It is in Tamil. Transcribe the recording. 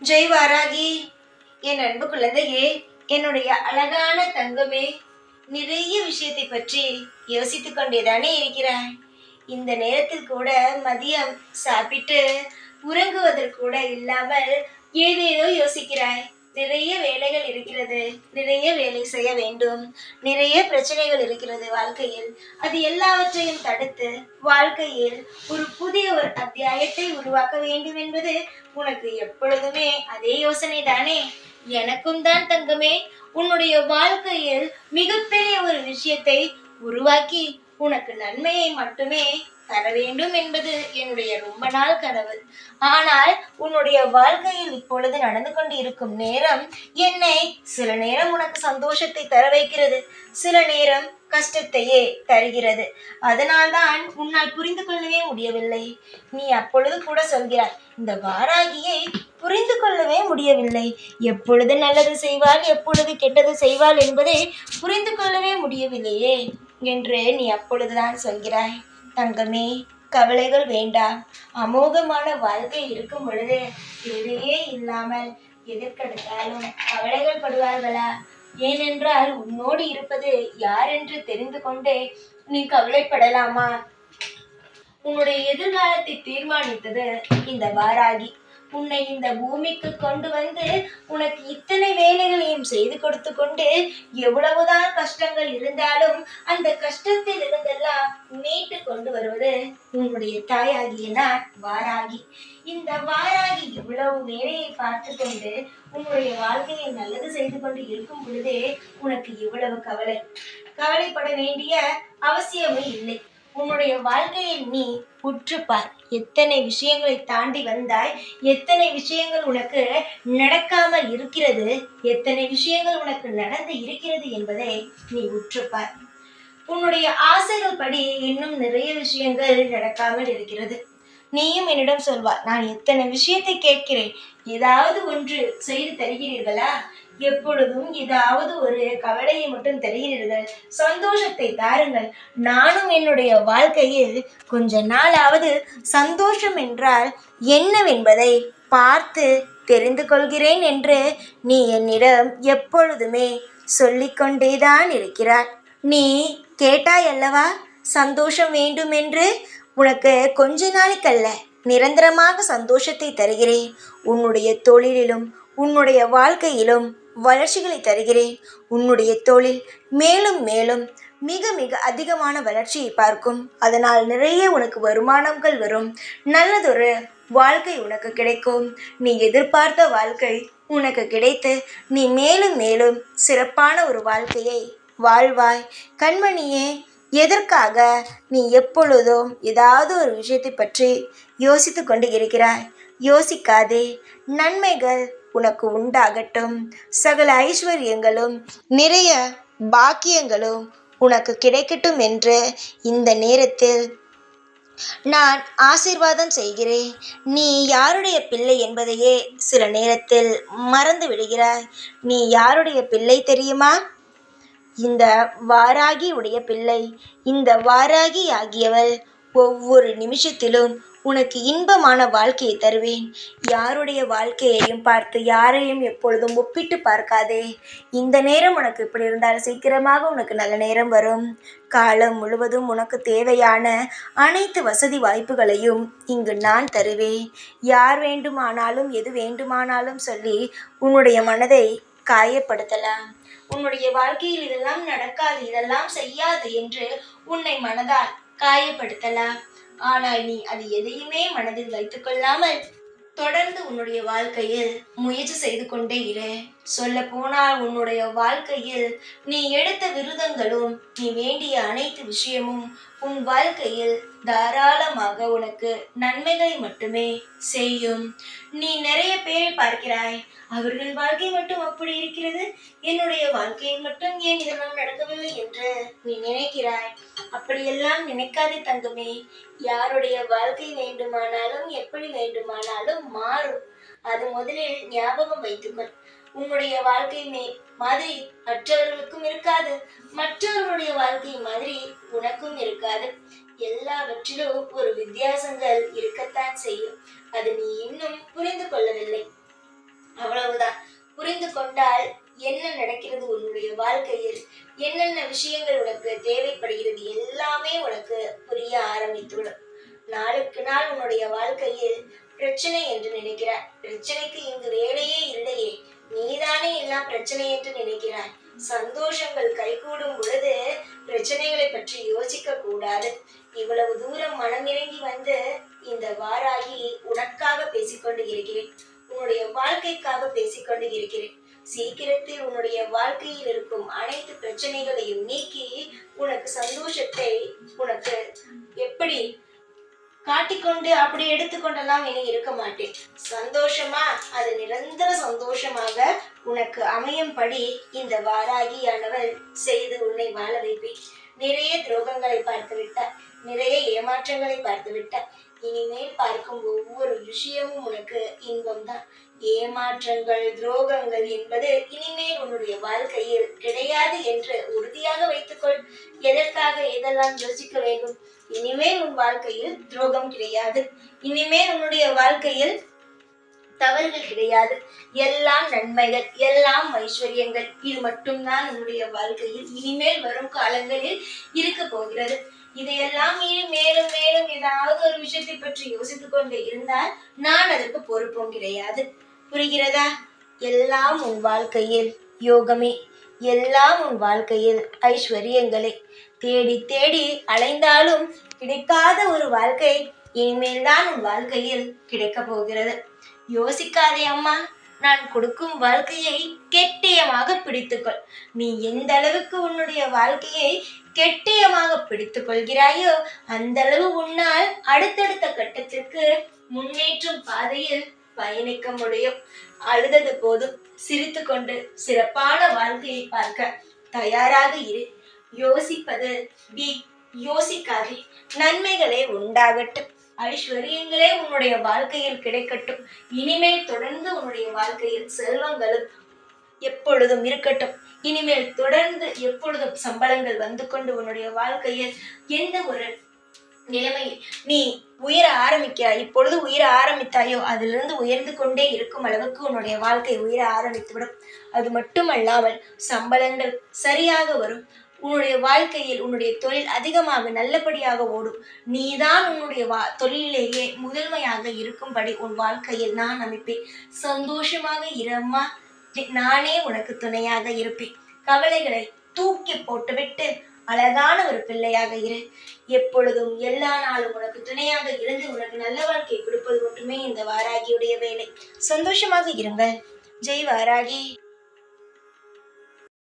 ஜெய் வாராகி, என் அன்பு குழந்தையே, என்னுடைய அழகான தங்கமே, நிறைய விஷயத்தை பற்றி யோசித்துக் கொண்டேதானே இருக்கிறாய். இந்த நேரத்தில் கூட மதியம் சாப்பிட்டு உறங்குவதற்கு கூட இல்லாமல் ஏதேதோ யோசிக்கிறாய். நிறைய வேலைகள் இருக்கிறது, நிறைய வேலை செய்ய வேண்டும், நிறைய பிரச்சனைகள் இருக்கிறது வாழ்க்கையில். அது எல்லாவற்றையும் தடுத்து வாழ்க்கையில் ஒரு புதிய ஒரு அத்தியாயத்தை உருவாக்க வேண்டும் என்பது உனக்கு எப்பொழுதுமே அதே யோசனை தானே? எனக்கும் தான் தங்கமே. உன்னுடைய வாழ்க்கையில் மிகப்பெரிய ஒரு விஷயத்தை உருவாக்கி உனக்கு நன்மையை மட்டுமே தர வேண்டும் என்பது என்னுடைய ரொம்ப நாள் கனவு. ஆனால் உன்னுடைய வாழ்க்கையில் இப்பொழுது நடந்து கொண்டு இருக்கும் நேரம் என்னை சில நேரம் உனக்கு சந்தோஷத்தை தர வைக்கிறது, சில நேரம் கஷ்டத்தையே தருகிறது. அதனால்தான் உன்னால் புரிந்து கொள்ளவே முடியவில்லை. நீ அப்பொழுது கூட சொல்கிறாய், இந்த வாராகியை புரிந்து கொள்ளவே முடியவில்லை, எப்பொழுது நல்லது செய்வாள் எப்பொழுது கெட்டது செய்வாள் என்பதை புரிந்து கொள்ளவே முடியவில்லையே என்று நீ அப்பொழுதுதான் சொல்கிறாய். தங்கமே, கவலைகள் வேண்டாம். அமோகமான வாழ்க்கை இருக்கும் பொழுது தேவையே இல்லாமல் எதற்கெடுத்தாலும் கவலைகள் படுவார்களா? ஏனென்றால் உன்னோடு இருப்பது யார் என்று தெரிந்து கொண்டே நீ கவலைப்படலாமா? உன்னுடைய எதிர்காலத்தை தீர்மானித்தது இந்த வாராகி. உன்னை இந்த பூமிக்கு கொண்டு வந்து உனக்கு இத்தனை வேலைகளையும் செய்து கொடுத்து கொண்டு எவ்வளவுதான் கஷ்டங்கள் இருந்தாலும் அந்த கஷ்டத்தில் இருந்தெல்லாம் மீட்டு கொண்டு வருவது உன்னுடைய தாயாகிய நான் வாராகி. இந்த வாராகி இவ்வளவு வேலையை பார்த்து கொண்டு உன்னுடைய வாழ்க்கையை நல்லது செய்து கொண்டு இருக்கும் பொழுதே உனக்கு இவ்வளவு கவலைப்பட வேண்டிய அவசியமும் இல்லை. உன்னுடைய வாழ்க்கையை நீ உற்றுப்பார். எத்தனை விஷயங்களை தாண்டி வந்தாய், எத்தனை விஷயங்கள் உனக்கு நடக்காமல் இருக்கிறது, எத்தனை விஷயங்கள் உனக்கு நடந்து இருக்கிறது என்பதை நீ உற்றுப்பார். உன்னுடைய ஆசைகள் படி இன்னும் நிறைய விஷயங்கள் நடக்காமல் இருக்கிறது. நீயும் என்னிடம் சொல்வார், நான் எத்தனை விஷயத்தை கேட்கிறேன், ஏதாவது ஒன்று செய்து தருகிறீர்களா? எப்பொழுதும் ஏதாவது ஒரு கவலையை மட்டும் தருகிறீர்கள், சந்தோஷத்தை தாருங்கள். நானும் என்னுடைய வாழ்க்கையில் கொஞ்ச நாளாவது சந்தோஷம் என்றால் என்னவென்பதை பார்த்து தெரிந்து கொள்கிறேன் என்று நீ என்னிடம் எப்பொழுதுமே சொல்லிக்கொண்டேதான் இருக்கிறாய். நீ கேட்டாய் அல்லவா சந்தோஷம் வேண்டும் என்று? உனக்கு கொஞ்ச நாளைக்கல்ல, நிரந்தரமாக சந்தோஷத்தை தருகிறேன். உன்னுடைய தொழிலிலும் உன்னுடைய வாழ்க்கையிலும் வளர்ச்சிகளை தருகிறேன். உன்னுடைய தொழில் மேலும் மேலும் மிக மிக அதிகமான வளர்ச்சியை பார்க்கும். அதனால் நிறைய உனக்கு வருமானங்கள் வரும். நல்லதொரு வாழ்க்கை உனக்கு கிடைக்கும். நீ எதிர்பார்த்த வாழ்க்கை உனக்கு கிடைத்து நீ மேலும் மேலும் சிறப்பான ஒரு வாழ்க்கையை வாழ்வாய். கண்மணியே, எதற்காக நீ எப்பொழுதும் ஏதாவது ஒரு விஷயத்தை பற்றி யோசித்து கொண்டு இருக்கிறாய்? யோசிக்காதே. நன்மைகள் உனக்கு உண்டாகட்டும். சகல ஐஸ்வர்யங்களும் நிறைய பாக்கியங்களும் உனக்கு கிடைக்கட்டும் என்று இந்த நேரத்தில் நான் ஆசீர்வாதம் செய்கிறேன். நீ யாருடைய பிள்ளை என்பதையே சில நேரத்தில் மறந்து விடுகிறாய். நீ யாருடைய பிள்ளை தெரியுமா? இந்த வாராகி உடைய பிள்ளை. இந்த வாராகி ஆகியவள் ஒவ்வொரு நிமிஷத்திலும் உனக்கு இன்பமான வாழ்க்கையை தருவேன். யாருடைய வாழ்க்கையையும் பார்த்து யாரையும் எப்பொழுதும் ஒப்பிட்டு பார்க்காதே. இந்த நேரம் உனக்கு இப்படி இருந்தால் சீக்கிரமாக உனக்கு நல்ல நேரம் வரும். காலம் முழுவதும் உனக்கு தேவையான அனைத்து வசதி வாய்ப்புகளையும் இங்கு நான் தருவேன். யார் வேண்டுமானாலும் எது வேண்டுமானாலும் சொல்லி உன்னுடைய மனதை காயப்படுத்தலாம். உன்னுடைய வாழ்க்கையில் இதெல்லாம் நடக்காது, இதெல்லாம் செய்யாது என்று உன்னை மனதால் காயப்படுத்தலாம். ஆனால் நீ அது எதையுமே மனதில் வைத்துக் கொள்ளாமல் தொடர்ந்து உன்னுடைய வாழ்க்கையில் முயற்சி செய்து கொண்டே இரு. சொல்ல போனால் உன்னுடைய வாழ்க்கையில் நீ எடுத்த விருதங்களும் நீ வேண்டிய அனைத்து விஷயமும் உன் வாழ்க்கையில் தாராளமாக உனக்கு நன்மைகளை மட்டுமே செய்யும். நீ நிறைய பேரை பார்க்கிறாய், அவர்கள் வாழ்க்கை மட்டும் அப்படி இருக்கிறது, என்னுடைய வாழ்க்கையில் மட்டும் ஏன் இதெல்லாம் நடக்கவில்லை என்று நீ நினைக்கிறாய். அப்படியெல்லாம் நினைக்காதே தங்கமே. யாருடைய வாழ்க்கை வேண்டுமானாலும் எப்படி வேண்டுமானாலும் மாறும். அது முதலில் ஞாபகம் வைத்துக்கொள். உன்னுடைய வாழ்க்கை மாதிரி மற்றவர்களுக்கும் இருக்காது, மற்றவர்களுடைய வாழ்க்கை மாதிரி உனக்கும் இருக்காது. எல்லாவற்றிலும் ஒரு வித்தியாசங்கள் இருக்கத்தான் செய்யும். அது நீ இன்னும் புரிந்து கொள்ளவில்லை. வாழ்க்கையில் என்னென்ன விஷயங்கள் உனக்கு தேவைப்படுகிறது எல்லாமே உனக்கு புரிய ஆரம்பித்துவிடும். நாளுக்கு நாள் உன்னுடைய வாழ்க்கையில் பிரச்சனை என்று நினைக்கிறாய். பிரச்சனைக்கு இங்கு வேலையே இல்லையே, நீதானே எல்லாம் பிரச்சனை என்று நினைக்கிறாய். சந்தோஷங்கள் கைகூடும் பொழுது பிரச்சனைகளை பற்றி யோசிக்க கூடாது. இவ்வளவு தூரம் மனமிறங்கி வந்து இந்த வாராகி உனக்காக பேசிக்கொண்டு இருக்கிறேன். உன்னுடைய வாழ்க்கைக்காக பேசிக்கொண்டு இருக்கிறேன். சீக்கிரத்தில் உன்னுடைய வாழ்க்கையில் இருக்கும் அனைத்து பிரச்சனைகளையும் நீக்கி உனக்கு சந்தோஷத்தை உனக்கு எப்படி காட்டிக்கொண்டு அப்படி எடுத்துக்கொண்டெல்லாம் இனி இருக்க மாட்டேன். சந்தோஷமா அது நிரந்தர சந்தோஷமாக உனக்கு அமையும்படி இந்த வாராகியானவள் செய்து உன்னை வாழ வைப்பேன். நிறைய துரோகங்களை பார்த்து விட்டார், நிறைய ஏமாற்றங்களை பார்த்து விட்டார். இனிமேல் பார்க்கும் ஒவ்வொரு விஷயமும் உனக்கு இன்பம்தான். ஏமாற்றங்கள் துரோகங்கள் என்பது இனிமேல் உன்னுடைய வாழ்க்கையில் கிடையாது என்று உறுதியாக வைத்துக்கொள். எதற்காக எதெல்லாம் யோசிக்க வேண்டும்? இனிமேல் உன் வாழ்க்கையில் துரோகம் கிடையாது. இனிமேல் உன்னுடைய வாழ்க்கையில் தவறுகள் கிடையாது. எல்லாம் நன்மைகள், எல்லாம் ஐஸ்வர்யங்கள். இது மட்டும்தான் உன்னுடைய வாழ்க்கையில் இனிமேல் வரும் காலங்களில் இருக்க போகிறது. இதையெல்லாம் மேலும் மேலும் ஏதாவது ஒரு விஷயத்தை பற்றி யோசித்துக் கொண்டு இருந்தால் நான் அதற்கு பொறுப்பும் கிடையாது. புரிகிறதா? எல்லாம் உன் வாழ்க்கையில் யோகமே, எல்லாம் உன் வாழ்க்கையில் ஐஸ்வர்யங்களே. தேடி தேடி அலைந்தாலும் கிடைக்காத ஒரு வாழ்க்கை இனிமேல் தான் உன் வாழ்க்கையில் கிடைக்க போகிறது. யோசிக்காதே அம்மா, நான் கொடுக்கும் வாழ்க்கையை கெட்டியமாக பிடித்துக்கொள். நீ எந்த அளவுக்கு உன்னுடைய வாழ்க்கையை கெட்டியமாக பிடித்துக் கொள்கிறாயோ அந்த அளவு உன்னால் அடுத்தடுத்த கட்டத்திற்கு முன்னேற்றும் பாதையில் பயணிக்க முடியும். அழுதது போதும், சிரித்து கொண்டு சிறப்பான வாழ்க்கையை பார்க்க தயாராக இரு. யோசிப்பது யோசிக்காதே. நன்மைகளே உண்டாகட்டும், ஐஸ்வர்யங்களே உன்னுடைய வாழ்க்கையில் கிடைக்கட்டும். இனிமேல் தொடர்ந்து உன்னுடைய வாழ்க்கையில் செல்வங்களும் எப்பொழுதும் இருக்கட்டும். இனிமேல் தொடர்ந்து எப்பொழுதும் சம்பளங்கள் வந்து கொண்டு உன்னுடைய வாழ்க்கையில் எந்த ஒரு நிலைமையில் நீ உயர ஆரம்பிக்கிறாய், இப்பொழுது உயர ஆரம்பித்தாயோ அதிலிருந்து உயர்ந்து கொண்டே இருக்கும் அளவுக்கு உன்னுடைய வாழ்க்கை உயர ஆரம்பித்துவிடும். அது மட்டுமல்லாமல் சம்பளங்கள் சரியாக வரும். உன்னுடைய வாழ்க்கையில் உன்னுடைய தொழில் அதிகமாக நல்லபடியாக ஓடும். நீதான் உன்னுடைய தொழிலேயே முதன்மையாக இருக்கும்படி உன் வாழ்க்கையில் நான் அமைப்பேன். சந்தோஷமாக இரம்மா, நானே உனக்கு துணையாக இருப்பேன். கவலைகளை தூக்கி போட்டுவிட்டு அழகான ஒரு பிள்ளையாக இரு. எப்பொழுதும் எல்லா நாளும் உனக்கு துணையாக இருந்து உனக்கு நல்ல வாழ்க்கை கொடுப்பது மட்டுமே இந்த வாராகியுடைய வேலை. சந்தோஷமாக இருங்கள். ஜெய் வாராகி.